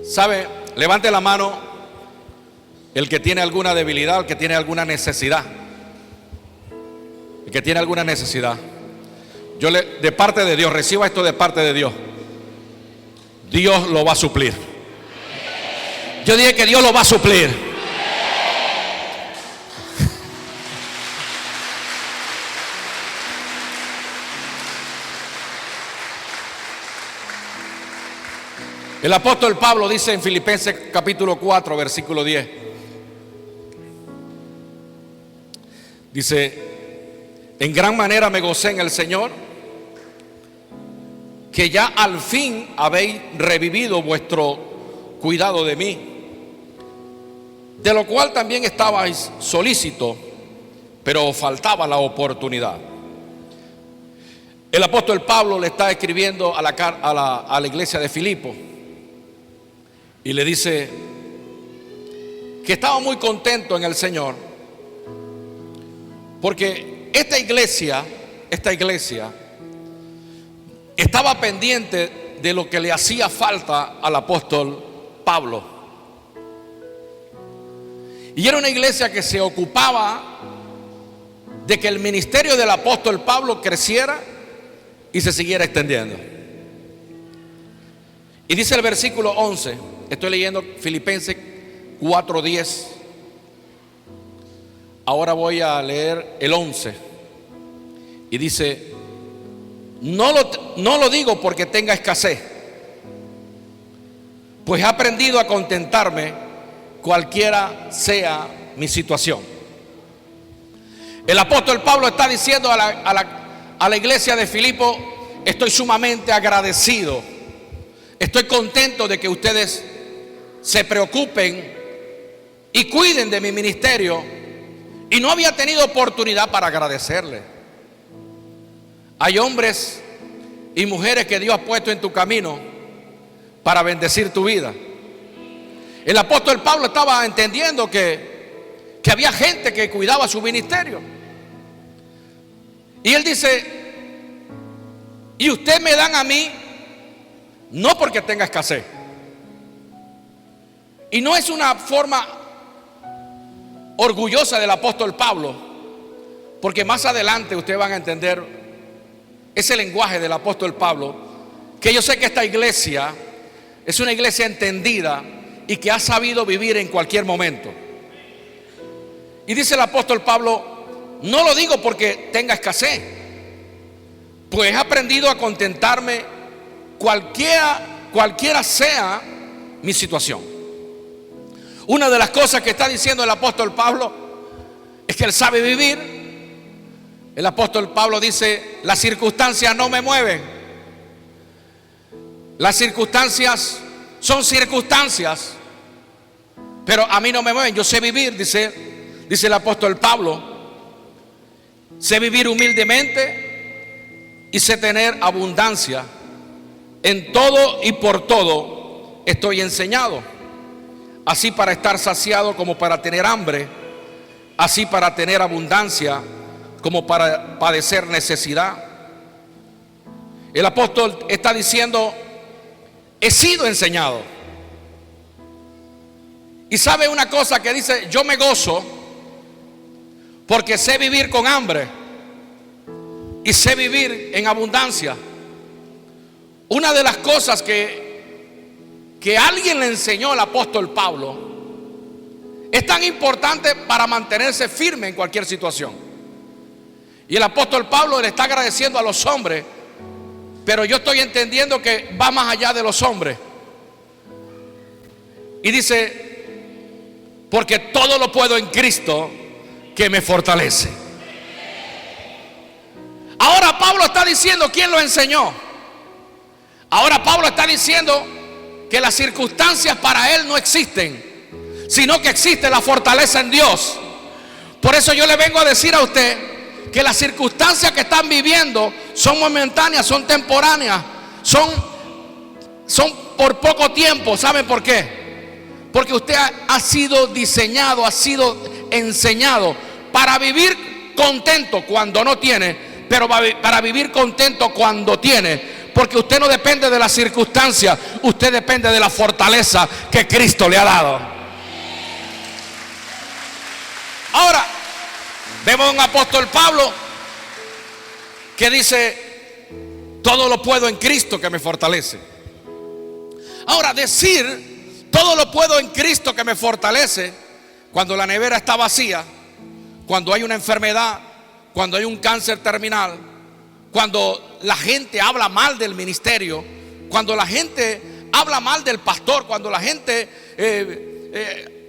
¿Sabe? Levante la mano el que tiene alguna debilidad, el que tiene alguna necesidad. El que tiene alguna necesidad. De parte de Dios, reciba esto de parte de Dios. Dios lo va a suplir. Yo dije que Dios lo va a suplir. El apóstol Pablo dice en Filipenses capítulo 4, versículo 10. Dice: en gran manera me gocé en el Señor, que ya al fin habéis revivido vuestro cuidado de mí, de lo cual también estabais solícito, pero os faltaba la oportunidad. El apóstol Pablo le está escribiendo a la iglesia de Filipo y le dice que estaba muy contento en el Señor, porque esta iglesia estaba pendiente de lo que le hacía falta al apóstol Pablo. Y era una iglesia que se ocupaba de que el ministerio del apóstol Pablo creciera y se siguiera extendiendo. Y dice el versículo 11, estoy leyendo Filipenses 4:10. Ahora voy a leer el 11. Y dice: no lo digo porque tenga escasez, pues he aprendido a contentarme cualquiera sea mi situación. El apóstol Pablo está diciendo a la iglesia de Filipo: estoy sumamente agradecido, estoy contento de que ustedes se preocupen y cuiden de mi ministerio, y no había tenido oportunidad para agradecerle. Hay hombres y mujeres que Dios ha puesto en tu camino para bendecir tu vida. El apóstol Pablo estaba entendiendo que había gente que cuidaba su ministerio. Y él dice: y ustedes me dan a mí no porque tenga escasez. Y no es una forma orgullosa del apóstol Pablo, porque más adelante ustedes van a entender ese lenguaje del apóstol Pablo, que yo sé que esta iglesia es una iglesia entendida y que ha sabido vivir en cualquier momento. Y dice el apóstol Pablo: no lo digo porque tenga escasez, pues he aprendido a contentarme cualquiera sea mi situación. Una de las cosas que está diciendo el apóstol Pablo es que él sabe vivir. El apóstol Pablo dice: las circunstancias no me mueven. Las circunstancias son circunstancias, pero a mí no me mueven. Yo sé vivir, dice el apóstol Pablo. Sé vivir humildemente y sé tener abundancia. En todo y por todo estoy enseñado, así para estar saciado como para tener hambre, así para tener abundancia como para padecer necesidad. El apóstol está diciendo: he sido enseñado. Y sabe una cosa que dice: yo me gozo porque sé vivir con hambre y sé vivir en abundancia. Una de las cosas que alguien le enseñó al apóstol Pablo es tan importante para mantenerse firme en cualquier situación. Y el apóstol Pablo le está agradeciendo a los hombres, pero yo estoy entendiendo que va más allá de los hombres. Y dice: porque todo lo puedo en Cristo que me fortalece. Ahora Pablo está diciendo quién lo enseñó. Ahora Pablo está diciendo que las circunstancias para él no existen, sino que existe la fortaleza en Dios. Por eso yo le vengo a decir a usted que las circunstancias que están viviendo son momentáneas, son temporáneas, son por poco tiempo. ¿Saben por qué? Porque usted ha sido diseñado, ha sido enseñado para vivir contento cuando no tiene, pero para vivir contento cuando tiene, Porque usted no depende de las circunstancias, usted depende de la fortaleza que Cristo le ha dado. Ahora, vemos a un apóstol Pablo que dice: todo lo puedo en Cristo que me fortalece. Ahora, decir todo lo puedo en Cristo que me fortalece, cuando la nevera está vacía, cuando hay una enfermedad, cuando hay un cáncer terminal, cuando la gente habla mal del ministerio, cuando la gente habla mal del pastor, cuando la gente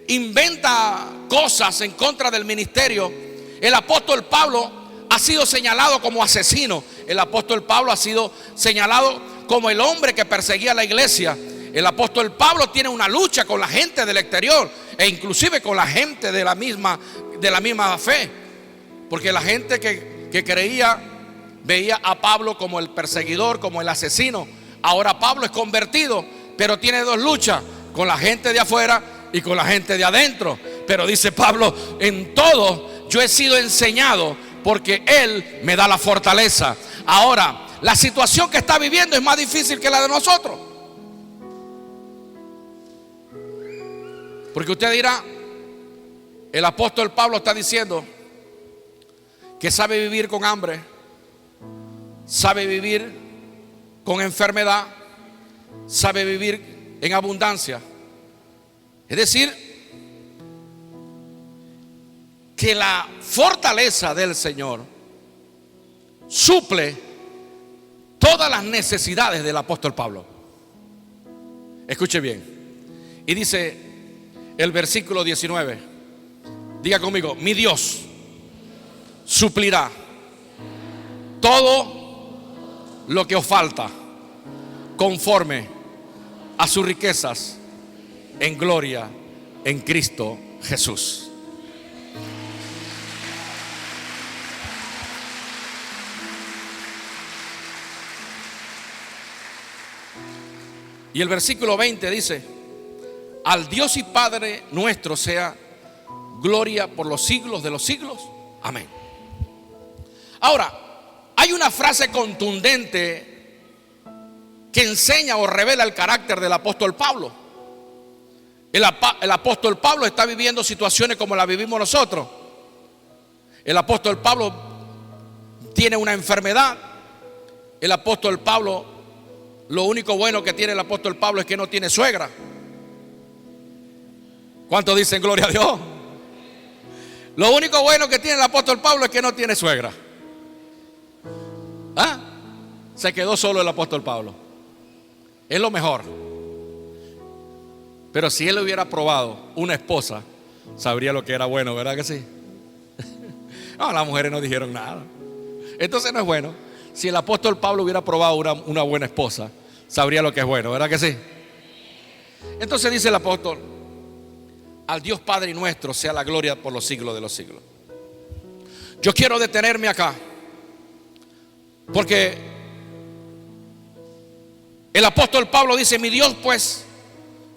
inventa cosas en contra del ministerio. El apóstol Pablo ha sido señalado como asesino. El apóstol Pablo ha sido señalado como el hombre que perseguía a la iglesia. El apóstol Pablo tiene una lucha con la gente del exterior e inclusive con la gente de la misma fe, porque la gente que creía veía a Pablo como el perseguidor, como el asesino. Ahora Pablo es convertido, pero tiene dos luchas: con la gente de afuera y con la gente de adentro. Pero dice Pablo: en todo yo he sido enseñado, porque Él me da la fortaleza. Ahora, la situación que está viviendo es más difícil que la de nosotros. Porque usted dirá: el apóstol Pablo está diciendo que sabe vivir con hambre, sabe vivir con enfermedad, sabe vivir en abundancia. Es decir, que la fortaleza del Señor suple todas las necesidades del apóstol Pablo. Escuche bien. Y dice el versículo 19, diga conmigo: mi Dios suplirá todo lo que os falta conforme a sus riquezas en gloria en Cristo Jesús. Y el versículo 20 dice: al Dios y Padre nuestro sea gloria por los siglos de los siglos. Amén. Ahora, hay una frase contundente que enseña o revela el carácter del apóstol Pablo. El apóstol Pablo está viviendo situaciones como las vivimos nosotros. El apóstol Pablo tiene una enfermedad. El apóstol Pablo, lo único bueno que tiene el apóstol Pablo es que no tiene suegra. ¿Cuántos dicen gloria a Dios? Lo único bueno que tiene el apóstol Pablo es que no tiene suegra. ¿Ah? Se quedó solo el apóstol Pablo. Es lo mejor. Pero si él hubiera probado una esposa, sabría lo que era bueno, ¿verdad que sí? No, las mujeres no dijeron nada. Entonces no es bueno. Si el apóstol Pablo hubiera probado una buena esposa, sabría lo que es bueno, ¿verdad que sí? Entonces dice el apóstol: al Dios Padre nuestro sea la gloria por los siglos de los siglos. Yo quiero detenerme acá, porque el apóstol Pablo dice: mi Dios pues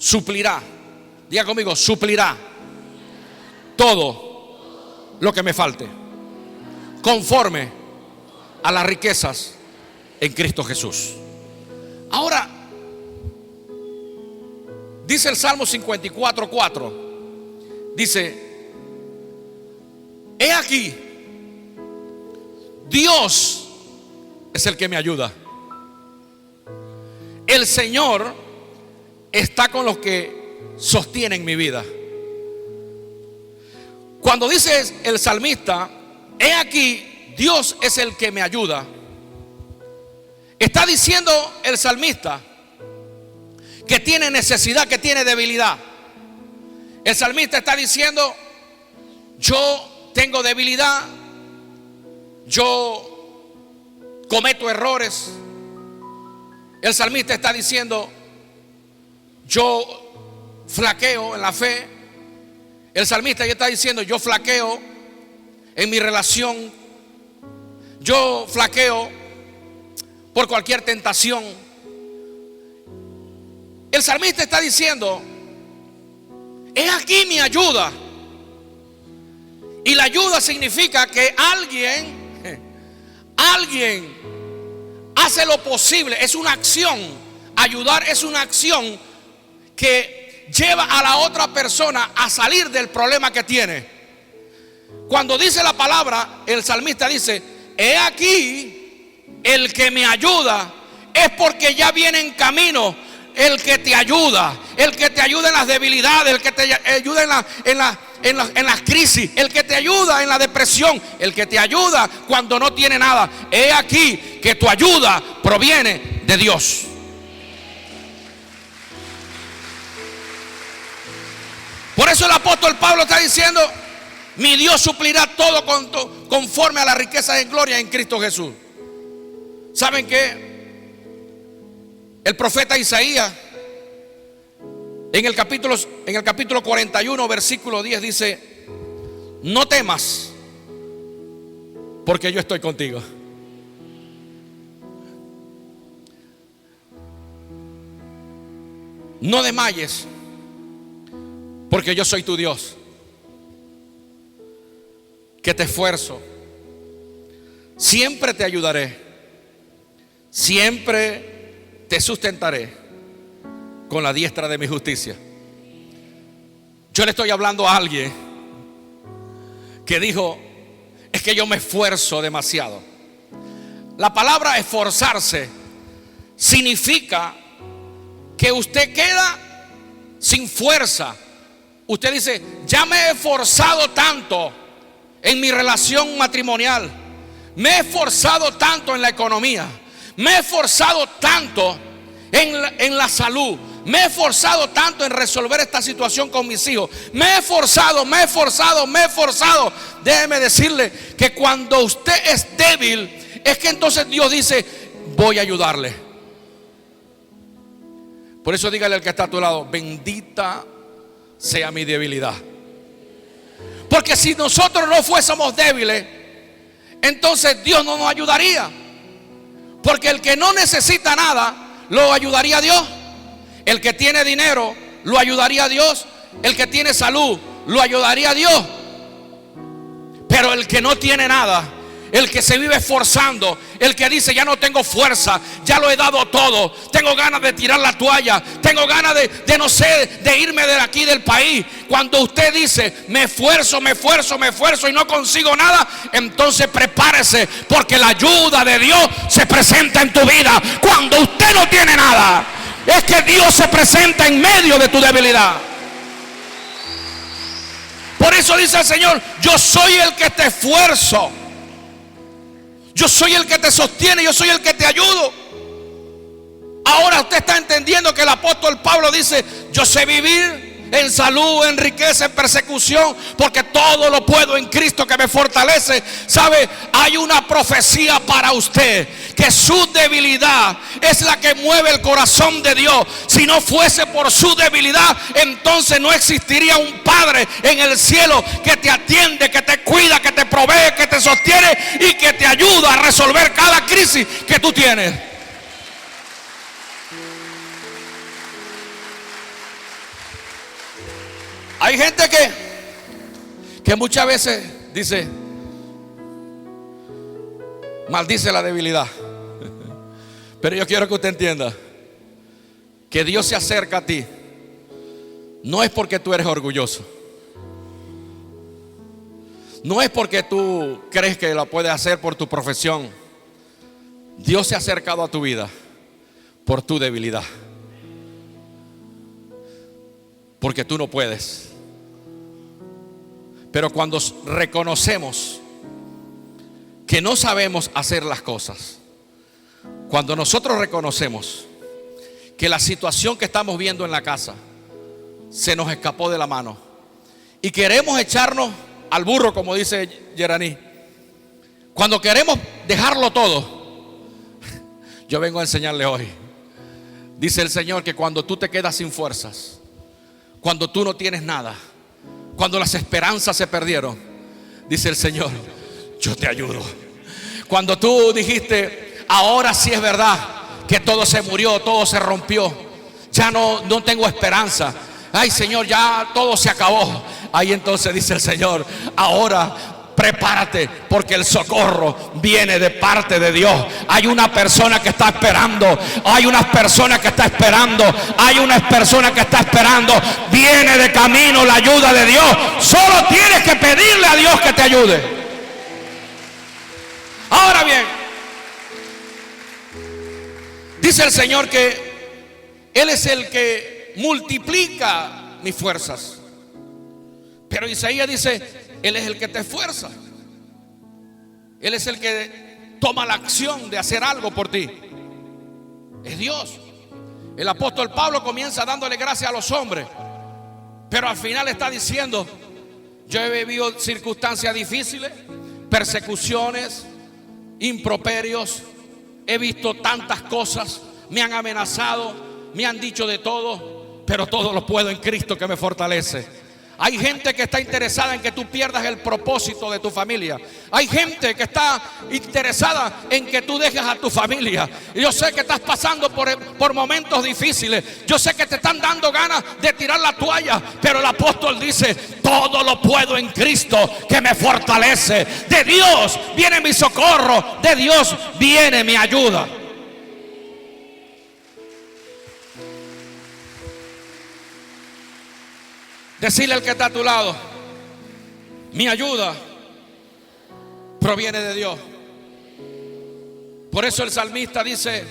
suplirá, diga conmigo, suplirá todo lo que me falte conforme a las riquezas en Cristo Jesús. Ahora, dice el Salmo 54:4, dice: he aquí, Dios es el que me ayuda. El Señor está con los que sostienen mi vida. Cuando dice el salmista: he aquí, Dios es el que me ayuda, está diciendo el salmista que tiene necesidad, que tiene debilidad. El salmista está diciendo: yo tengo debilidad, yo cometo errores. El salmista está diciendo: yo flaqueo en la fe. El salmista ya está diciendo: yo flaqueo en mi relación, yo flaqueo por cualquier tentación. El salmista está diciendo: he aquí mi ayuda. Y la ayuda significa que alguien hace lo posible. Es una acción. Ayudar es una acción que lleva a la otra persona a salir del problema que tiene. Cuando dice la palabra, el salmista dice: he aquí el que me ayuda, es porque ya viene en camino el que te ayuda, el que te ayuda en las debilidades, el que te ayuda en las crisis, el que te ayuda en la depresión, el que te ayuda cuando no tiene nada. He aquí que tu ayuda proviene de Dios. Por eso el apóstol Pablo está diciendo: mi Dios suplirá todo conforme a las riquezas en gloria en Cristo Jesús. ¿Saben qué? El profeta Isaías en el capítulo 41 versículo 10 dice: no temas, porque yo estoy contigo. No desmayes, porque yo soy tu Dios, que te esfuerzo, siempre te ayudaré, siempre te sustentaré con la diestra de mi justicia. Yo le estoy hablando a alguien que dijo: es que yo me esfuerzo demasiado. La palabra esforzarse significa que usted queda sin fuerza. Usted dice: ya me he esforzado tanto en mi relación matrimonial, me he esforzado tanto en la economía, me he esforzado tanto en la salud, me he esforzado tanto en resolver esta situación con mis hijos, me he esforzado. Déjeme decirle que cuando usted es débil, es que entonces Dios dice: voy a ayudarle. Por eso dígale al que está a tu lado: bendita sea mi debilidad. Porque si nosotros no fuésemos débiles, entonces Dios no nos ayudaría. Porque el que no necesita nada, lo ayudaría a Dios. El que tiene dinero, lo ayudaría a Dios. El que tiene salud, lo ayudaría a Dios. Pero el que no tiene nada, el que se vive esforzando, el que dice: ya no tengo fuerza, ya lo he dado todo, tengo ganas de tirar la toalla, tengo ganas de no sé, de irme de aquí del país. Cuando usted dice: me esfuerzo y no consigo nada, entonces prepárese, porque la ayuda de Dios se presenta en tu vida. Cuando usted no tiene nada, es que Dios se presenta en medio de tu debilidad. Por eso dice el Señor: yo soy el que te esfuerzo, yo soy el que te sostiene, yo soy el que te ayudo. Ahora usted está entendiendo que el apóstol Pablo dice: yo sé vivir en salud, en riqueza, en persecución, porque todo lo puedo en Cristo que me fortalece. ¿Sabe? Hay una profecía para usted, que su debilidad es la que mueve el corazón de Dios. Si no fuese por su debilidad, entonces no existiría un Padre en el cielo que te atiende, que te cuida, que te provee, que te sostiene y que te ayuda a resolver cada crisis que tú tienes. Hay gente que muchas veces dice: maldice la debilidad. Pero yo quiero que usted entienda que Dios se acerca a ti no es porque tú eres orgulloso, no es porque tú crees que lo puedes hacer por tu profesión. Dios se ha acercado a tu vida por tu debilidad, porque tú no puedes. Pero cuando reconocemos que no sabemos hacer las cosas, cuando nosotros reconocemos que la situación que estamos viendo en la casa se nos escapó de la mano y queremos echarnos al burro, como dice Yeraní, cuando queremos dejarlo todo, yo vengo a enseñarle hoy. Dice el Señor que cuando tú te quedas sin fuerzas, cuando tú no tienes nada, cuando las esperanzas se perdieron, dice el Señor: yo te ayudo. Cuando tú dijiste: ahora sí es verdad que todo se murió, todo se rompió, ya no tengo esperanza, ay Señor, ya todo se acabó. Ahí entonces dice el Señor: ahora prepárate, porque el socorro viene de parte de Dios. Hay una persona que está esperando. Hay unas personas que está esperando. Hay unas personas que está esperando. Viene de camino la ayuda de Dios. Solo tienes que pedirle a Dios que te ayude. Ahora bien, dice el Señor que Él es el que multiplica mis fuerzas. Pero Isaías dice: Él es el que te esfuerza. Él es el que toma la acción de hacer algo por ti. Es Dios. El apóstol Pablo comienza dándole gracias a los hombres, pero al final está diciendo: yo he vivido circunstancias difíciles, persecuciones, improperios, he visto tantas cosas, me han amenazado, me han dicho de todo, pero todo lo puedo en Cristo que me fortalece. Hay gente que está interesada en que tú pierdas el propósito de tu familia. Hay gente que está interesada en que tú dejes a tu familia. Y yo sé que estás pasando por momentos difíciles. Yo sé que te están dando ganas de tirar la toalla. Pero el apóstol dice: todo lo puedo en Cristo que me fortalece. De Dios viene mi socorro. De Dios viene mi ayuda. Decirle al que está a tu lado: mi ayuda proviene de Dios. Por eso el salmista dice: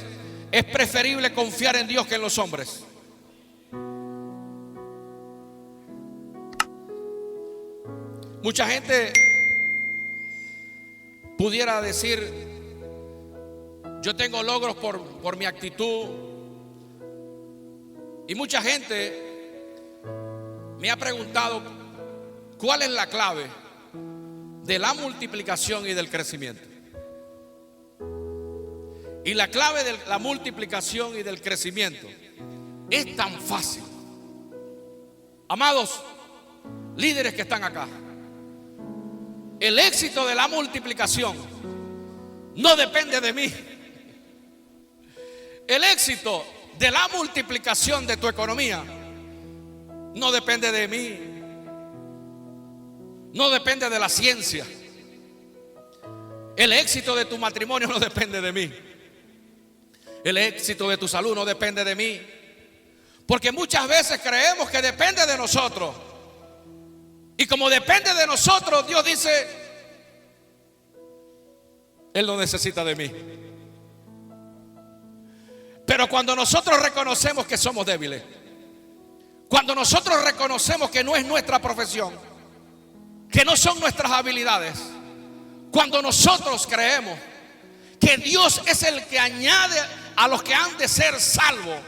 es preferible confiar en Dios que en los hombres. Mucha gente pudiera decir: yo tengo logros por mi actitud. Y mucha gente me ha preguntado: ¿cuál es la clave de la multiplicación y del crecimiento? Y la clave de la multiplicación y del crecimiento es tan fácil. Amados líderes que están acá, el éxito de la multiplicación no depende de mí. El éxito de la multiplicación de tu economía no depende de mí. No depende de la ciencia. El éxito de tu matrimonio no depende de mí. El éxito de tu salud no depende de mí. Porque muchas veces creemos que depende de nosotros. Y como depende de nosotros, Dios dice: Él no necesita de mí. Pero cuando nosotros reconocemos que somos débiles, cuando nosotros reconocemos que no es nuestra profesión, que no son nuestras habilidades, cuando nosotros creemos que Dios es el que añade a los que han de ser salvos,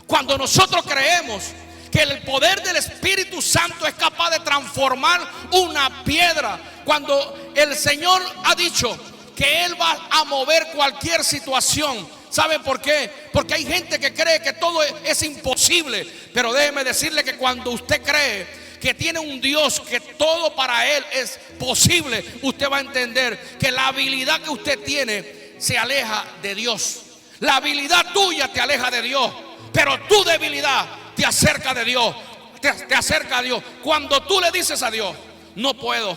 cuando nosotros creemos que el poder del Espíritu Santo es capaz de transformar una piedra, cuando el Señor ha dicho que Él va a mover cualquier situación. ¿Saben por qué? Porque hay gente que cree que todo es imposible. Pero déjeme decirle que cuando usted cree que tiene un Dios, que todo para Él es posible, usted va a entender que la habilidad que usted tiene se aleja de Dios. La habilidad tuya te aleja de Dios, pero tu debilidad te acerca de Dios, te acerca a Dios. Cuando tú le dices a Dios: no puedo,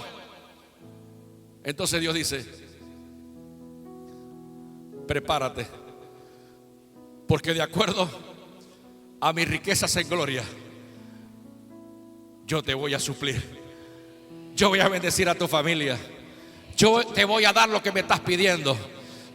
entonces Dios dice: prepárate, porque de acuerdo a mis riquezas en gloria, yo te voy a suplir. Yo voy a bendecir a tu familia. Yo te voy a dar lo que me estás pidiendo.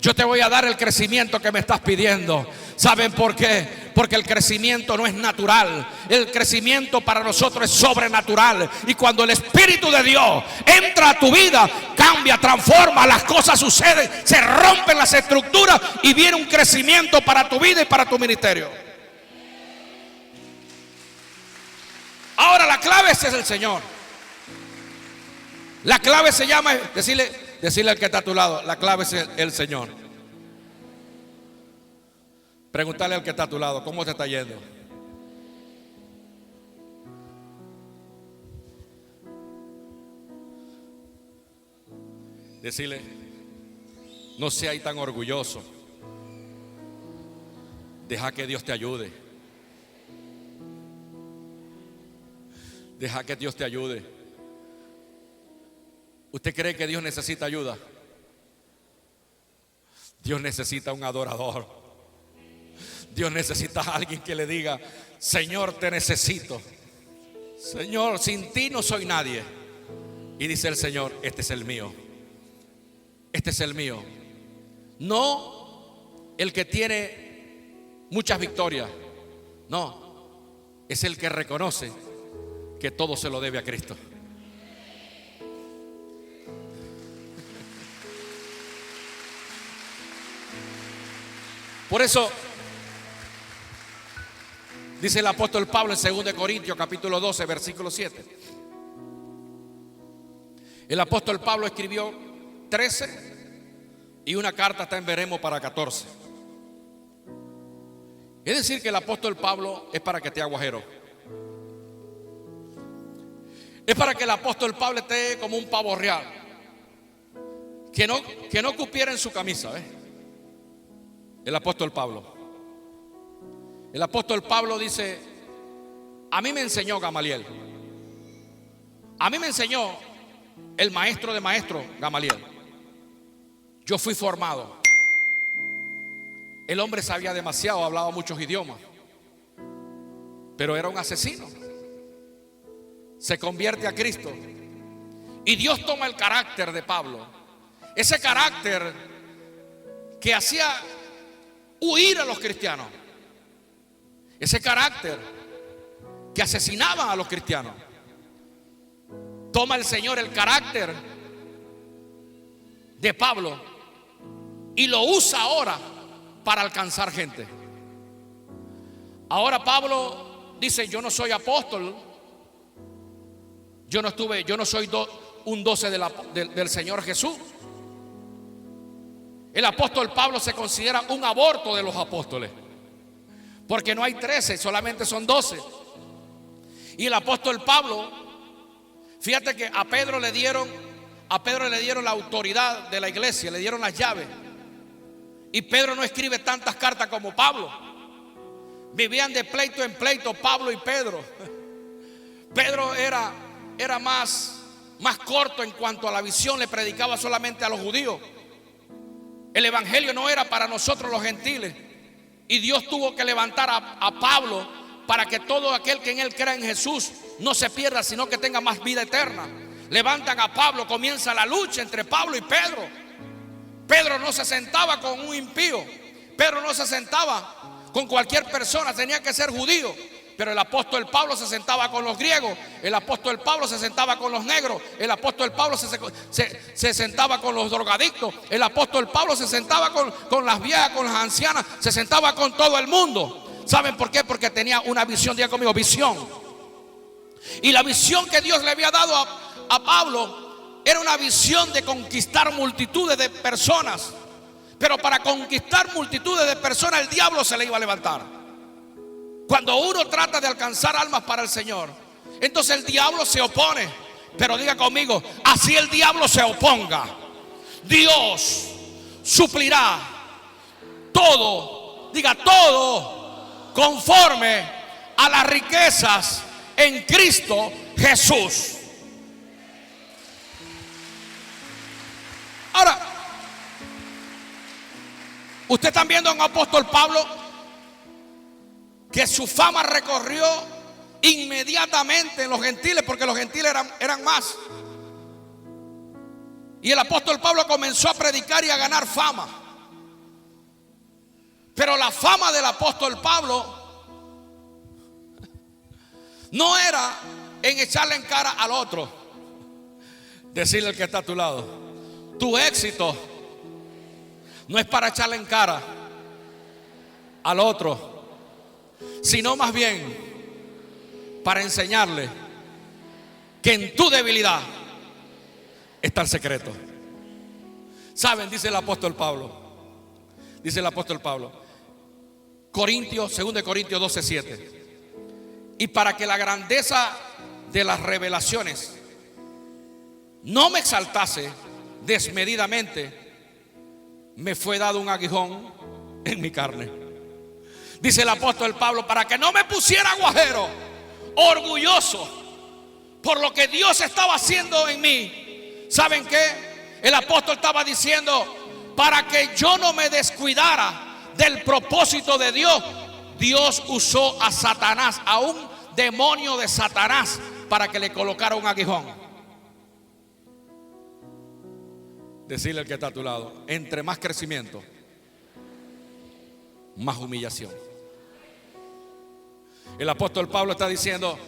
Yo te voy a dar el crecimiento que me estás pidiendo. ¿Saben por qué? Porque el crecimiento no es natural. El crecimiento para nosotros es sobrenatural. Y cuando el Espíritu de Dios entra a tu vida, cambia, transforma, las cosas suceden, se rompen las estructuras y viene un crecimiento para tu vida y para tu ministerio. Ahora la clave es el Señor. La clave se llama, decirle al que está a tu lado: la clave es el Señor. Preguntarle al que está a tu lado: ¿cómo te está yendo? Decirle: no seas tan orgulloso. Deja que Dios te ayude. Deja que Dios te ayude. ¿Usted cree que Dios necesita ayuda? Dios necesita un adorador. Dios necesita a alguien que le diga: Señor, te necesito. Señor, sin ti no soy nadie. Y dice el Señor: este es el mío. Este es el mío. No el que tiene muchas victorias. No, es el que reconoce que todo se lo debe a Cristo. Por eso dice el apóstol Pablo en 2 Corintios capítulo 12 versículo 7. El apóstol Pablo escribió 13 y una carta está en veremos para 14. Es decir, que el apóstol Pablo es para que esté aguajero. Es para que el apóstol Pablo esté como un pavo real, que no cupiera en su camisa, ¿ves? El apóstol Pablo. El apóstol Pablo dice: a mí me enseñó Gamaliel. A mí me enseñó el maestro de maestros, Gamaliel. Yo fui formado. El hombre sabía demasiado, hablaba muchos idiomas, pero era un asesino. Se convierte a Cristo y Dios toma el carácter de Pablo. Ese carácter que hacía huir a los cristianos, ese carácter que asesinaba a los cristianos. Toma el Señor el carácter de Pablo y lo usa ahora para alcanzar gente. Ahora Pablo dice: yo no soy apóstol, yo no soy un 12 del Señor Jesús. El apóstol Pablo se considera un aborto de los apóstoles, porque no hay 13, solamente son 12. Y el apóstol Pablo, fíjate que a Pedro le dieron la autoridad de la iglesia, le dieron las llaves. Y Pedro no escribe tantas cartas como Pablo. Vivían de pleito en pleito Pablo y Pedro. Pedro era más corto en cuanto a la visión, le predicaba solamente a los judíos. El evangelio no era para nosotros los gentiles. Y Dios tuvo que levantar a Pablo para que todo aquel que en él crea en Jesús no se pierda, sino que tenga más vida eterna. Levantan a Pablo, comienza la lucha entre Pablo y Pedro. Pedro no se sentaba con un impío. Pedro no se sentaba con cualquier persona, tenía que ser judío. Pero el apóstol Pablo se sentaba con los griegos. El apóstol Pablo se sentaba con los negros. El apóstol Pablo se sentaba con los drogadictos. El apóstol Pablo se sentaba con las viejas, con las ancianas. Se sentaba con todo el mundo. ¿Saben por qué? Porque tenía una visión. Diga conmigo, visión. Y la visión que Dios le había dado a Pablo era una visión de conquistar multitudes de personas. Pero para conquistar multitudes de personas, el diablo se le iba a levantar. Cuando uno trata de alcanzar almas para el Señor, entonces el diablo se opone. Pero diga conmigo, así el diablo se oponga, Dios suplirá todo, diga todo, conforme a las riquezas en Cristo Jesús. Ahora, usted está viendo a un apóstol Pablo que su fama recorrió inmediatamente en los gentiles, porque los gentiles eran más. Y el apóstol Pablo comenzó a predicar y a ganar fama. Pero la fama del apóstol Pablo no era en echarle en cara al otro. Decirle al que está a tu lado: tu éxito no es para echarle en cara al otro, sino más bien para enseñarle que en tu debilidad está el secreto. ¿Saben? Dice el apóstol Pablo. Dice el apóstol Pablo, 2 Corintios 12:7. Y para que la grandeza de las revelaciones no me exaltase desmedidamente, me fue dado un aguijón en mi carne. Dice el apóstol Pablo, para que no me pusiera aguajero, orgulloso por lo que Dios estaba haciendo en mí, ¿Saben qué? El apóstol estaba diciendo, para que yo no me descuidara del propósito de Dios, Dios usó a Satanás, a un demonio de Satanás, para que le colocara un aguijón. Decirle al que está a tu lado, entre más crecimiento, más humillación. El apóstol Pablo está diciendo,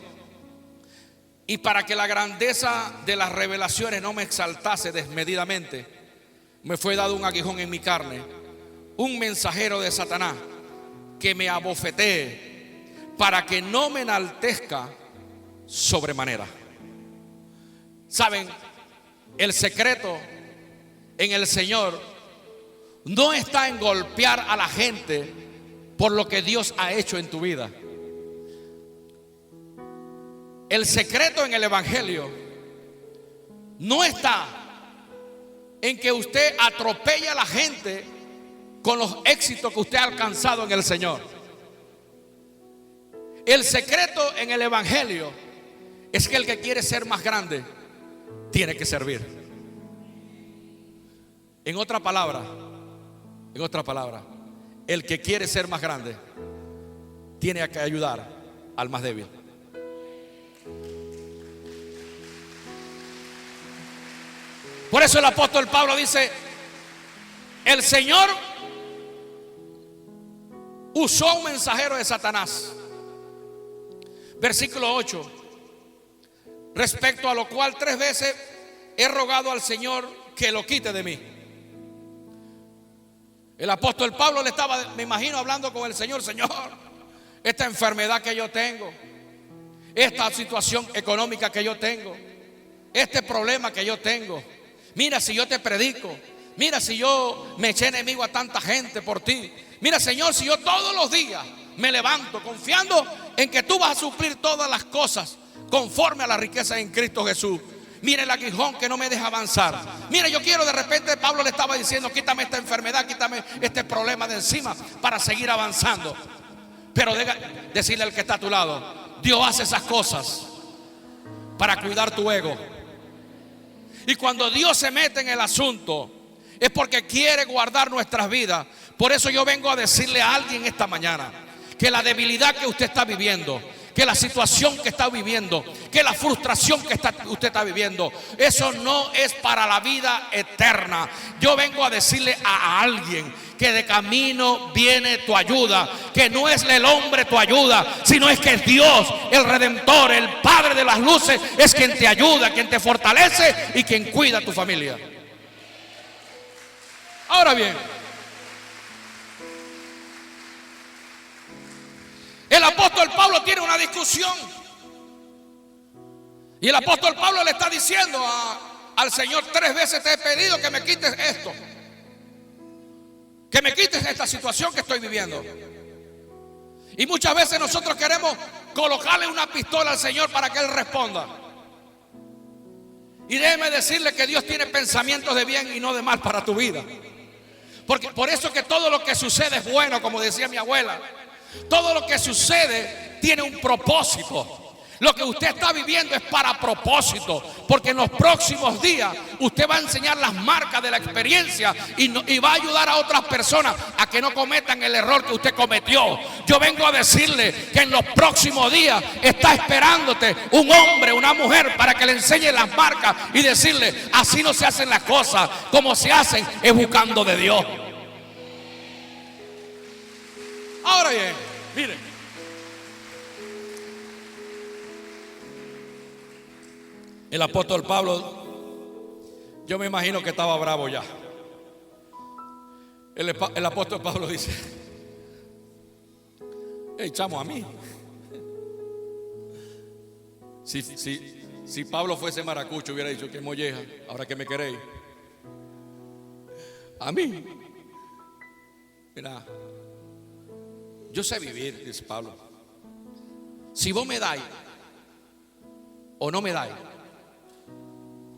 y para que la grandeza de las revelaciones no me exaltase desmedidamente, me fue dado un aguijón en mi carne, un mensajero de Satanás, que me abofetee, para que no me enaltezca sobremanera. ¿Saben? El secreto en el Señor no está en golpear a la gente por lo que Dios ha hecho en tu vida. El secreto en el Evangelio no está en que usted atropelle a la gente con los éxitos que usted ha alcanzado en el Señor. El secreto en el Evangelio es que el que quiere ser más grande tiene que servir. En otra palabra, el que quiere ser más grande tiene que ayudar al más débil. Por eso el apóstol Pablo dice, el Señor usó un mensajero de Satanás. Versículo 8. Respecto a lo cual 3 veces he rogado al Señor que lo quite de mí. El apóstol Pablo le estaba, me imagino, hablando con el Señor. Señor, esta enfermedad que yo tengo, esta situación económica que yo tengo, este problema que yo tengo, mira si yo te predico, mira si yo me eché enemigo a tanta gente por ti, mira Señor, si yo todos los días me levanto confiando en que tú vas a suplir todas las cosas conforme a la riqueza en Cristo Jesús. Mira el aguijón que no me deja avanzar. Mira, yo quiero, de repente Pablo le estaba diciendo, quítame esta enfermedad, quítame este problema de encima para seguir avanzando. Pero decirle al que está a tu lado, Dios hace esas cosas para cuidar tu ego. Y cuando Dios se mete en el asunto, es porque quiere guardar nuestras vidas. Por eso yo vengo a decirle a alguien esta mañana que la debilidad que usted está viviendo, que la situación que está viviendo, que la frustración que usted está viviendo, eso no es para la vida eterna. Yo vengo a decirle a alguien que de camino viene tu ayuda, que no es el hombre tu ayuda, sino es que Dios, el Redentor, el Padre de las luces, es quien te ayuda, quien te fortalece y quien cuida a tu familia. Ahora bien, el apóstol Pablo tiene una discusión. Y el apóstol Pablo le está diciendo al Señor, 3 veces te he pedido que me quites esto, que me quites esta situación que estoy viviendo. Y muchas veces nosotros queremos colocarle una pistola al Señor para que Él responda. Y déjeme decirle que Dios tiene pensamientos de bien y no de mal para tu vida. Porque por eso que todo lo que sucede es bueno, como decía mi abuela. Todo lo que sucede tiene un propósito. Lo que usted está viviendo es para propósito, porque en los próximos días usted va a enseñar las marcas de la experiencia y va a ayudar a otras personas a que no cometan el error que usted cometió. Yo vengo a decirle que en los próximos días está esperándote un hombre, una mujer, para que le enseñe las marcas y decirle, así no se hacen las cosas, como se hacen es buscando de Dios. Ahora bien, miren, el apóstol Pablo, yo me imagino que estaba bravo ya. El apóstol Pablo dice, hey, chamo, a mí. Si Pablo fuese maracucho, hubiera dicho, que molleja, ahora que me queréis. A mí. Mira, yo sé vivir, dice Pablo. Si vos me dais o no me dais,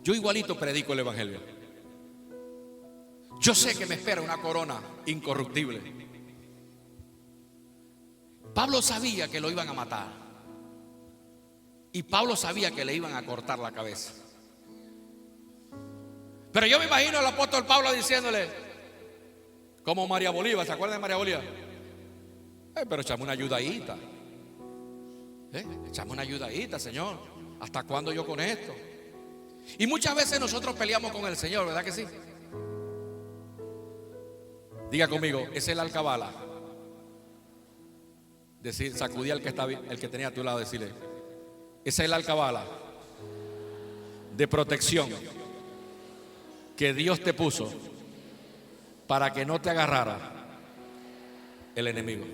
yo igualito predico el evangelio. Yo sé que me espera una corona incorruptible. Pablo sabía que lo iban a matar. Y Pablo sabía que le iban a cortar la cabeza. Pero yo me imagino al apóstol Pablo diciéndole, como María Bolívar, ¿se acuerdan de María Bolívar? Pero echame una ayudadita. Echame una ayudadita, Señor. ¿Hasta cuándo yo con esto? Y muchas veces nosotros peleamos con el Señor, ¿verdad que sí? Diga conmigo, es el alcabala. Decir, sacudí al que tenía a tu lado, decirle, esa es la alcabala de protección que Dios te puso para que no te agarrara el enemigo.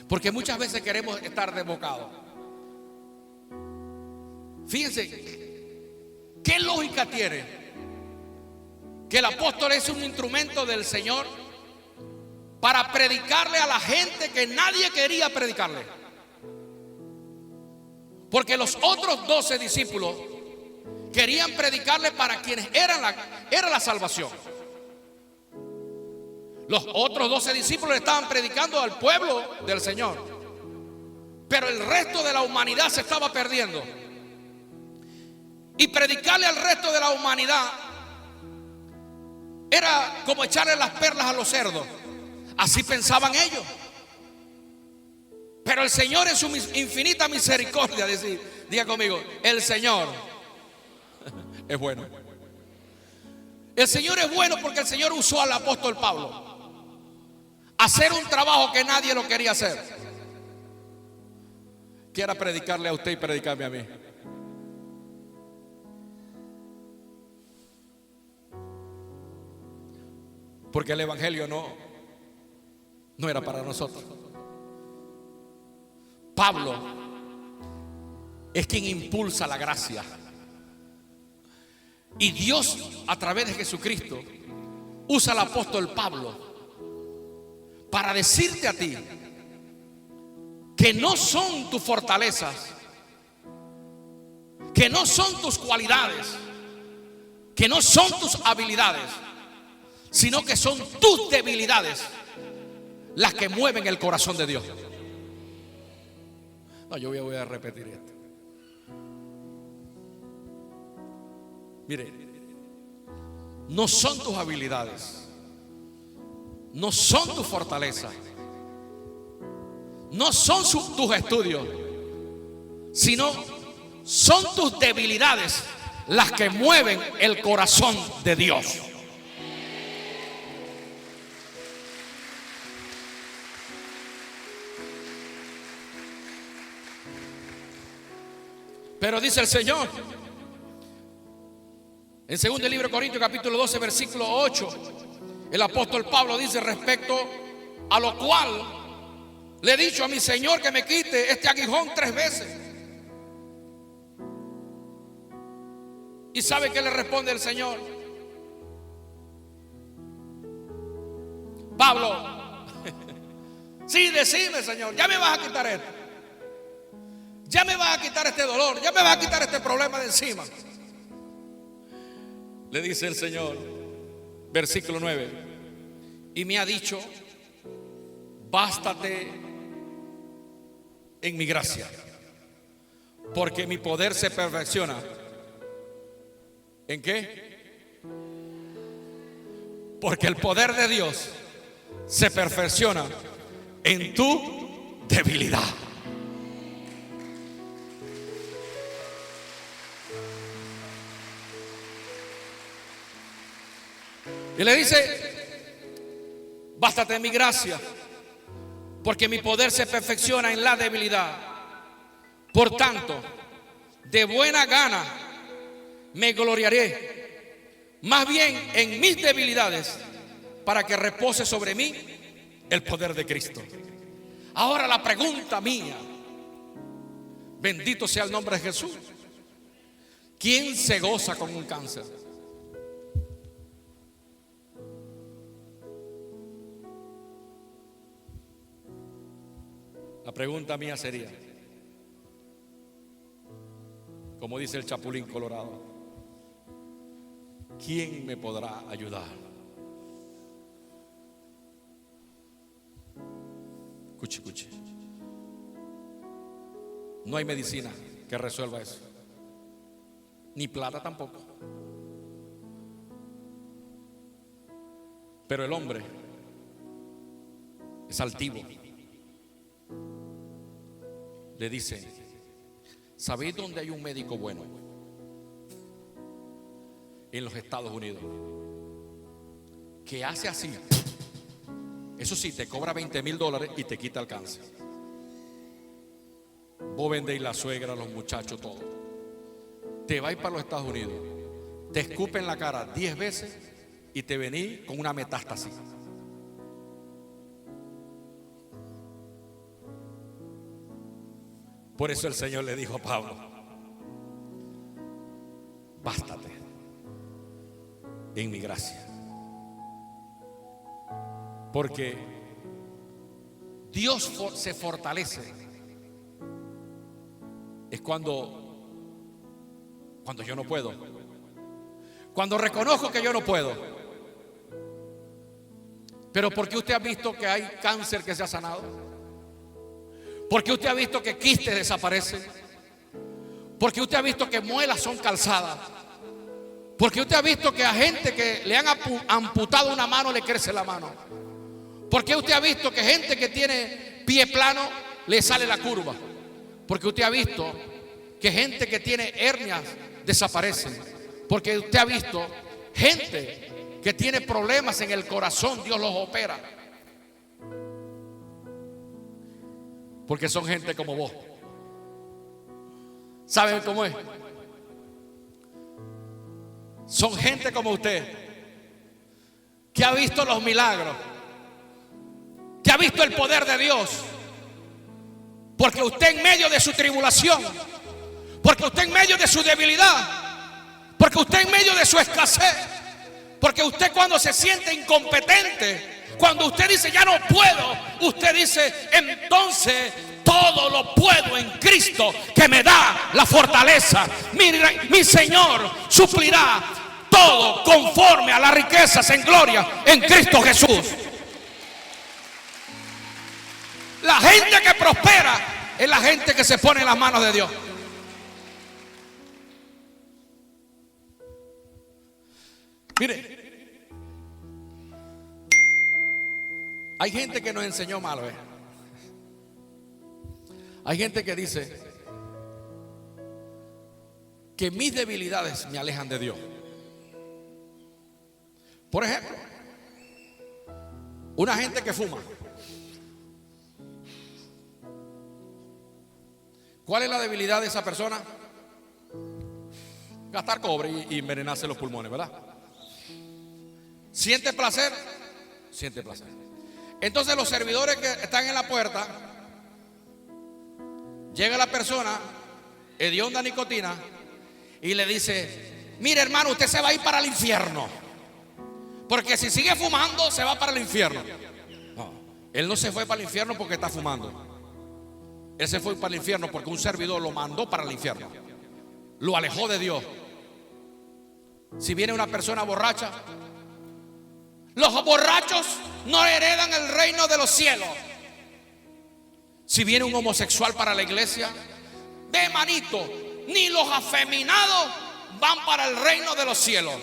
Porque muchas veces queremos estar desbocados. Fíjense, ¿qué lógica tiene que el apóstol es un instrumento del Señor para predicarle a la gente que nadie quería predicarle? Porque los otros 12 discípulos querían predicarle para quienes era la salvación. Los otros 12 discípulos estaban predicando al pueblo del Señor, pero el resto de la humanidad se estaba perdiendo. Y predicarle al resto de la humanidad era como echarle las perlas a los cerdos. Así pensaban ellos. Pero el Señor en su infinita misericordia, diga conmigo, el Señor es bueno. El Señor es bueno porque el Señor usó al apóstol Pablo a hacer un trabajo que nadie lo quería hacer. Quiera predicarle a usted y predicarme a mí. Porque el evangelio no era para nosotros. Pablo es quien impulsa la gracia. Y Dios, a través de Jesucristo, usa al apóstol Pablo para decirte a ti que no son tus fortalezas, que no son tus cualidades, que no son tus habilidades, sino que son tus debilidades las que mueven el corazón de Dios. No, yo voy a repetir esto. Mire, no son tus habilidades, no son tus fortalezas, no son tus estudios, sino son tus debilidades las que mueven el corazón de Dios. Pero dice el Señor en 2 libro de Corintios capítulo 12 versículo 8, el apóstol Pablo dice: respecto a lo cual le he dicho a mi Señor que me quite este aguijón 3 veces. ¿Y sabe qué le responde el Señor? Pablo, sí, decime, Señor, ya me vas a quitar esto, ya me vas a quitar este dolor, ya me vas a quitar este problema de encima. Le dice el Señor, versículo 9, y me ha dicho: bástate en mi gracia, porque mi poder se perfecciona. ¿En qué? Porque el poder de Dios se perfecciona en tu debilidad. Y le dice: bástate en mi gracia, porque mi poder se perfecciona en la debilidad. Por tanto, de buena gana me gloriaré más bien en mis debilidades, para que repose sobre mí el poder de Cristo. Ahora la pregunta mía, bendito sea el nombre de Jesús, ¿quién se goza con un cáncer? La pregunta mía sería, como dice el Chapulín Colorado, ¿quién me podrá ayudar? Escuche. No hay medicina que resuelva eso. ni plata tampoco. Pero el hombre es altivo. Le dice: ¿sabéis dónde hay un médico bueno? En los Estados Unidos, que hace así. Eso sí, te cobra $20,000 y te quita el cáncer. Vos vendéis la suegra, los muchachos, todo. Te vais para los Estados Unidos, te escupen la cara 10 veces y te venís con una metástasis. Por eso el Señor le dijo a Pablo: bástate en mi gracia. Porque Dios se fortalece es cuando yo no puedo, cuando reconozco que yo no puedo. Pero ¿por qué usted ha visto que hay cáncer que se ha sanado? ¿Por qué usted ha visto que quistes desaparecen? ¿Por qué usted ha visto que muelas son calzadas? ¿Por qué usted ha visto que a gente que le han amputado una mano le crece la mano? ¿Por qué usted ha visto que gente que tiene pie plano le sale la curva? Porque usted ha visto que gente que tiene hernias desaparecen. Porque usted ha visto gente que tiene problemas en el corazón, Dios los opera. Porque son gente como vos. ¿Saben cómo es? Son gente como usted, que ha visto los milagros, que ha visto el poder de Dios. Porque usted en medio de su tribulación, porque usted en medio de su debilidad, porque usted en medio de su escasez, porque usted cuando se siente incompetente, cuando usted dice ya no puedo, usted dice entonces todo lo puedo en Cristo que me da la fortaleza. Mi Señor suplirá todo conforme a las riquezas en gloria en Cristo Jesús. La gente que prospera es la gente que se pone en las manos de Dios. Mire, hay gente que nos enseñó mal, ¿eh? Hay gente que dice que mis debilidades me alejan de Dios. Por ejemplo, una gente que fuma. ¿Cuál es la debilidad de esa persona? Gastar cobre y envenenarse los pulmones, ¿verdad? ¿Siente placer? Siente placer. Entonces los servidores que están en la puerta, llega la persona hedionda nicotina y le dice: mire hermano, usted se va a ir para el infierno, porque si sigue fumando se va para el infierno. No, él no se fue para el infierno porque está fumando. Él se fue para el infierno porque un servidor lo mandó para el infierno, lo alejó de Dios. Si viene una persona borracha, los borrachos no heredan el reino de los cielos. Si viene un homosexual para la iglesia, ve manito, ni los afeminados van para el reino de los cielos.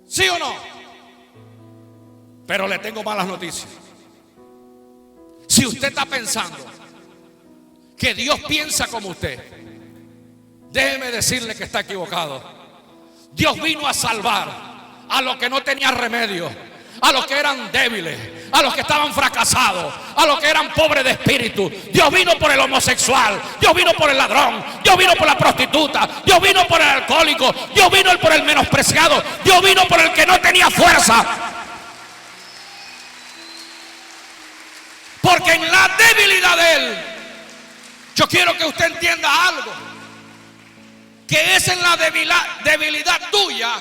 ¿Sí o no? Pero le tengo malas noticias. Si usted está pensando que Dios piensa como usted, déjeme decirle que está equivocado. Dios vino a salvar a los que no tenían remedio, a los que eran débiles, a los que estaban fracasados, a los que eran pobres de espíritu. Dios vino por el homosexual, Dios vino por el ladrón, Dios vino por la prostituta, Dios vino por el alcohólico, Dios vino por el menospreciado, Dios vino por el que no tenía fuerza. Porque en la debilidad de Él, yo quiero que usted entienda algo, que es en la debilidad tuya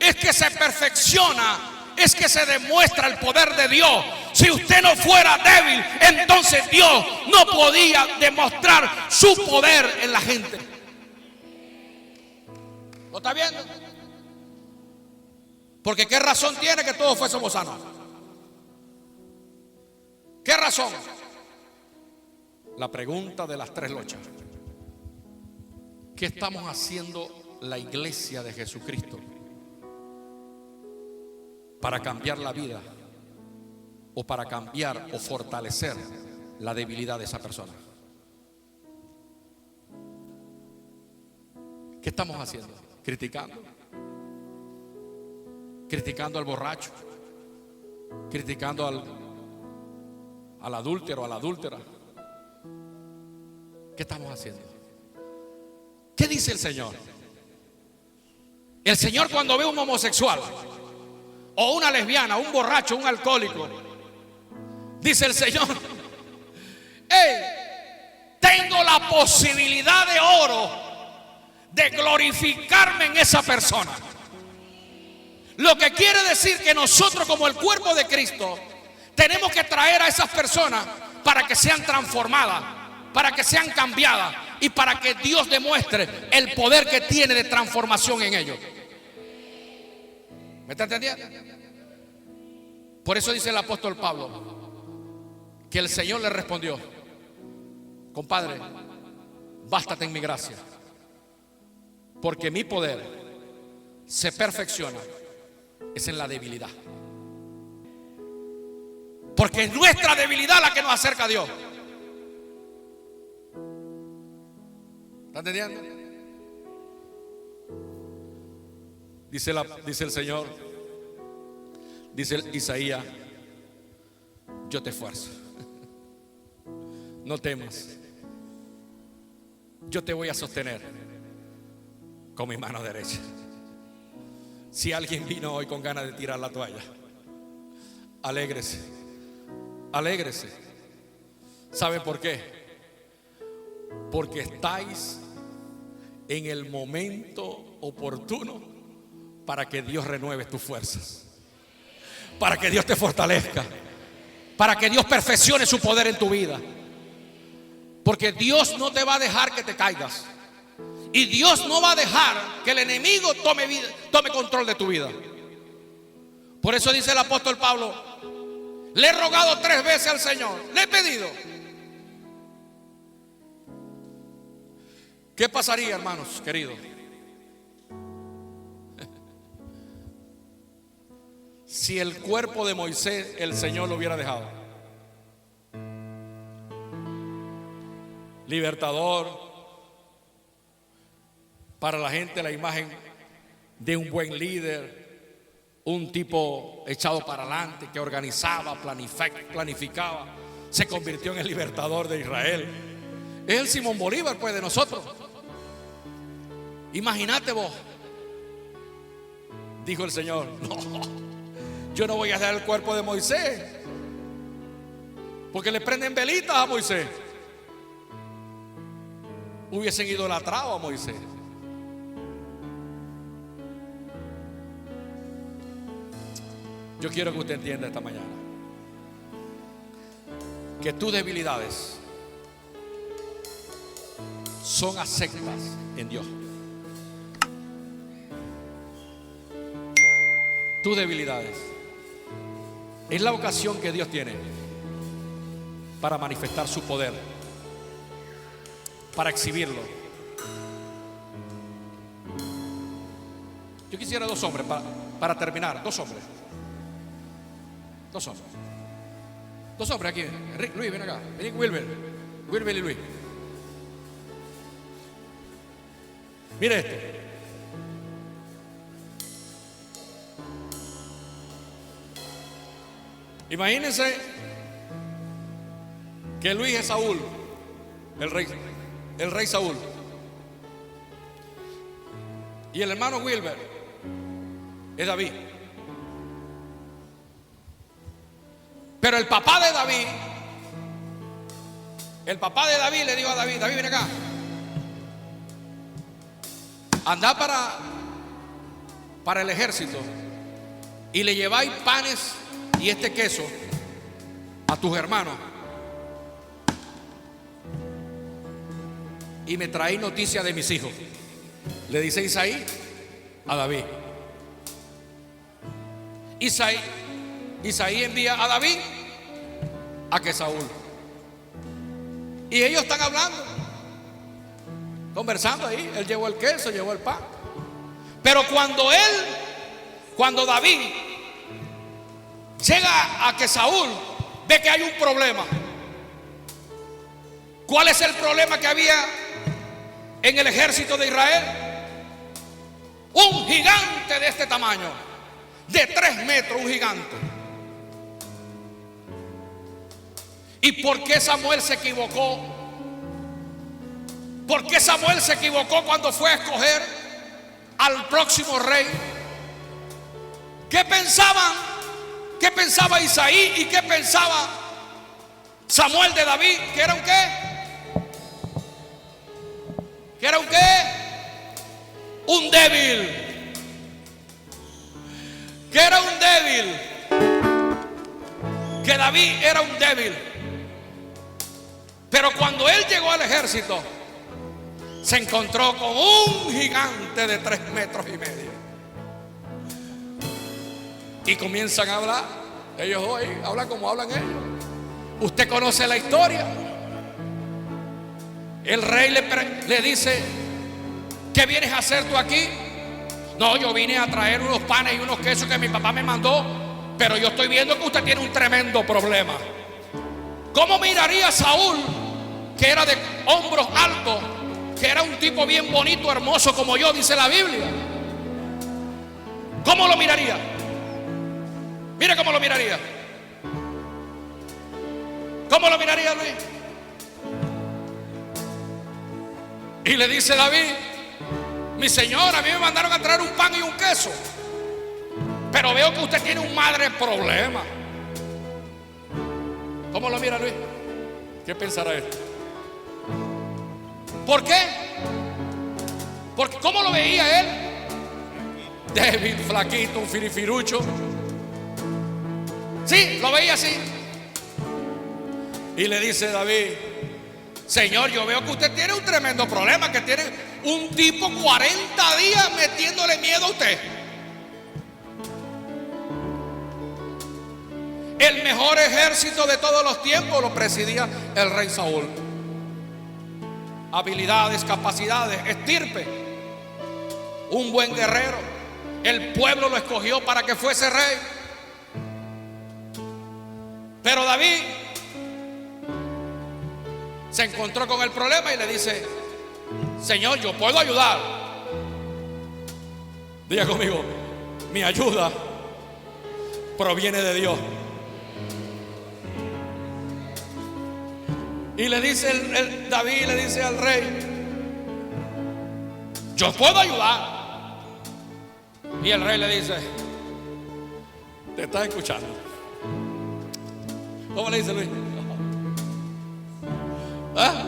es que se perfecciona, es que se demuestra el poder de Dios. Si usted no fuera débil, entonces Dios no podía demostrar su poder en la gente. ¿Lo está viendo? Porque ¿qué razón tiene que todos fuésemos sanos? ¿Qué razón? La pregunta de las 3 lochas. ¿Qué estamos haciendo la iglesia de Jesucristo para cambiar la vida o para cambiar o fortalecer la debilidad de esa persona? ¿Qué estamos haciendo? Criticando al borracho, criticando al adúltero, a la adúltera. ¿Qué estamos haciendo? ¿Qué dice el Señor? El Señor, cuando ve a un homosexual o una lesbiana, un borracho, un alcohólico, dice el Señor: hey, tengo la posibilidad de oro de glorificarme en esa persona. Lo que quiere decir que nosotros, como el cuerpo de Cristo, tenemos que traer a esas personas para que sean transformadas, para que sean cambiadas y para que Dios demuestre el poder que tiene de transformación en ellos. ¿Me está entendiendo? Por eso dice el apóstol Pablo que el Señor le respondió: compadre, bástate en mi gracia, porque mi poder se perfecciona es en la debilidad. Porque es nuestra debilidad la que nos acerca a Dios. ¿Está entendiendo? Dice el Señor, dice Isaías: yo te esfuerzo, no temas, yo te voy a sostener con mi mano derecha. Si alguien vino hoy con ganas de tirar la toalla, alégrese, alégrese. ¿Sabe por qué? Porque estáis en el momento oportuno para que Dios renueve tus fuerzas, para que Dios te fortalezca, para que Dios perfeccione su poder en tu vida. Porque Dios no te va a dejar que te caigas, y Dios no va a dejar que el enemigo tome control de tu vida. Por eso dice el apóstol Pablo: le he rogado 3 veces al Señor, le he pedido. ¿Qué pasaría, hermanos queridos, si el cuerpo de Moisés el Señor lo hubiera dejado? Libertador para la gente, la imagen de un buen líder, un tipo echado para adelante, que organizaba, planificaba, se convirtió en el libertador de Israel. Es el Simón Bolívar, pues, de nosotros. Imagínate vos. Dijo el Señor: no, yo no voy a dejar el cuerpo de Moisés, porque le prenden velitas a Moisés. Hubiesen idolatrado a Moisés. Yo quiero que usted entienda esta mañana que tus debilidades son aceptas en Dios. Tus debilidades es la ocasión que Dios tiene para manifestar su poder, para exhibirlo. Yo quisiera 2 hombres para terminar. 2 hombres. 2 hombres. 2 hombres aquí. Luis, ven acá. Vení, Wilber y Luis. Mire esto. Imagínense que Luis es Saúl, el rey Saúl, y el hermano Wilber es David. Pero el papá de David le dijo a David: David, ven acá, anda para el ejército y le lleváis panes y este queso a tus hermanos, y me traéis noticia de mis hijos. Le dice Isaí a David. Isaí envía a David a que Saúl, y ellos están hablando, conversando ahí. Él llevó el queso, llevó el pan. Pero cuando David llega a que Saúl ve que hay un problema. ¿Cuál es el problema que había en el ejército de Israel? Un gigante de este tamaño, de 3 metros, un gigante. ¿Y por qué Samuel se equivocó? ¿Por qué Samuel se equivocó cuando fue a escoger al próximo rey? ¿Qué pensaban? ¿Qué pensaba Isaí y qué pensaba Samuel de David? ¿Que era un qué? ¿Que era un qué? Un débil. ¿Que era un débil? Que David era un débil. Pero cuando él llegó al ejército, se encontró con un gigante de 3 metros y medio. Y comienzan a hablar. Ellos hoy hablan como hablan ellos. Usted conoce la historia. El rey le dice: ¿qué vienes a hacer tú aquí? No, yo vine a traer unos panes y unos quesos que mi papá me mandó, pero yo estoy viendo que usted tiene un tremendo problema. ¿Cómo miraría Saúl, que era de hombros altos, que era un tipo bien bonito, hermoso como yo, dice la Biblia? ¿Cómo lo miraría? Mira cómo lo miraría. ¿Cómo lo miraría Luis? Y le dice David: mi señor, a mí me mandaron a traer un pan y un queso, pero veo que usted tiene un madre problema. ¿Cómo lo mira Luis? ¿Qué pensará él? ¿Por qué? Porque ¿cómo lo veía él? Débil, flaquito, un firifirucho. Sí, lo veía así. Y le dice David: señor, yo veo que usted tiene un tremendo problema, que tiene un tipo 40 días metiéndole miedo a usted. El mejor ejército de todos los tiempos lo presidía el rey Saúl. Habilidades, capacidades, estirpe, un buen guerrero. El pueblo lo escogió para que fuese rey. Pero David se encontró con el problema y le dice: señor, yo puedo ayudar. Diga conmigo: mi ayuda proviene de Dios. Y le dice David le dice al rey: yo puedo ayudar. Y el rey le dice: te está escuchando. ¿Cómo le dice Luis? ¿Ah?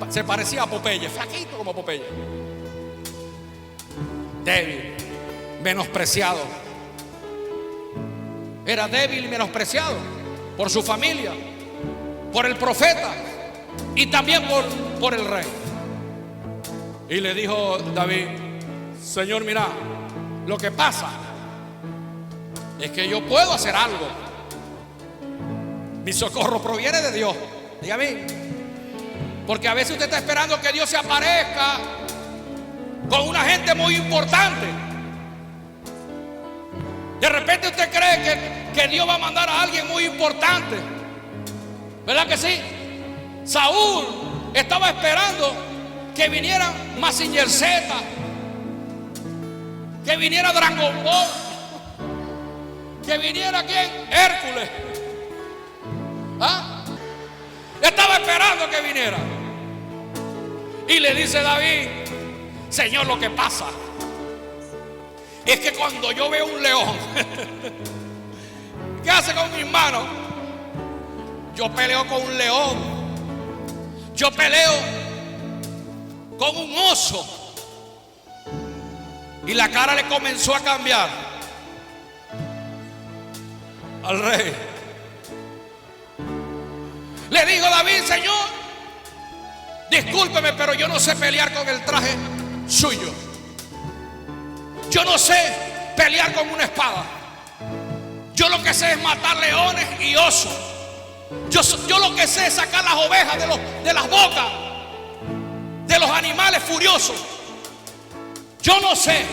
Se parecía a Popeye, flaquito como Popeye. Débil, menospreciado. Era débil y menospreciado por su familia, por el profeta y también por el rey. Y le dijo David: señor, mira, lo que pasa es que yo puedo hacer algo. Mi socorro proviene de Dios. Dígame. Porque a veces usted está esperando que Dios se aparezca con una gente muy importante. De repente usted cree que Dios va a mandar a alguien muy importante. ¿Verdad que sí? Saúl estaba esperando que viniera Mazinger Z, que viniera Dragon Ball, que viniera ¿quién? Hércules. ¿Ah? Estaba esperando que viniera. Y le dice David: señor, lo que pasa es que cuando yo veo un león, ¿qué hace con mis manos? Yo peleo con un león, yo peleo con un oso. Y la cara le comenzó a cambiar al rey. Le dijo David: señor, discúlpeme, pero yo no sé pelear con el traje suyo. Yo no sé pelear con una espada. Yo lo que sé es matar leones y osos. Yo lo que sé es sacar las ovejas de las bocas de los animales furiosos. Yo no sé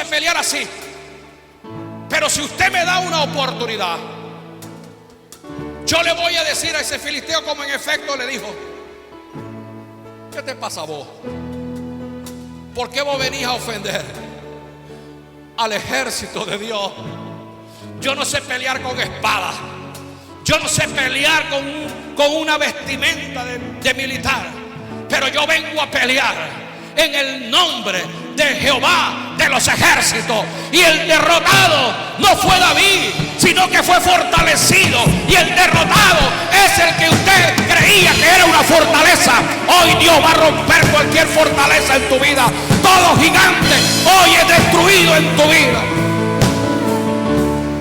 pelear así. Pero si usted me da una oportunidad, yo le voy a decir a ese filisteo, como en efecto le dijo: ¿qué te pasa a vos? ¿Por qué vos venís a ofender al ejército de Dios? Yo no sé pelear con espadas. Yo no sé pelear con una vestimenta de militar. Pero yo vengo a pelear en el nombre de Jehová de los ejércitos. Y el derrotado no fue David, sino que fue fortalecido. Y el derrotado es el que usted creía que era una fortaleza. Hoy Dios va a romper cualquier fortaleza en tu vida. Todo gigante hoy es destruido en tu vida.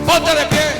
Ponte de pie.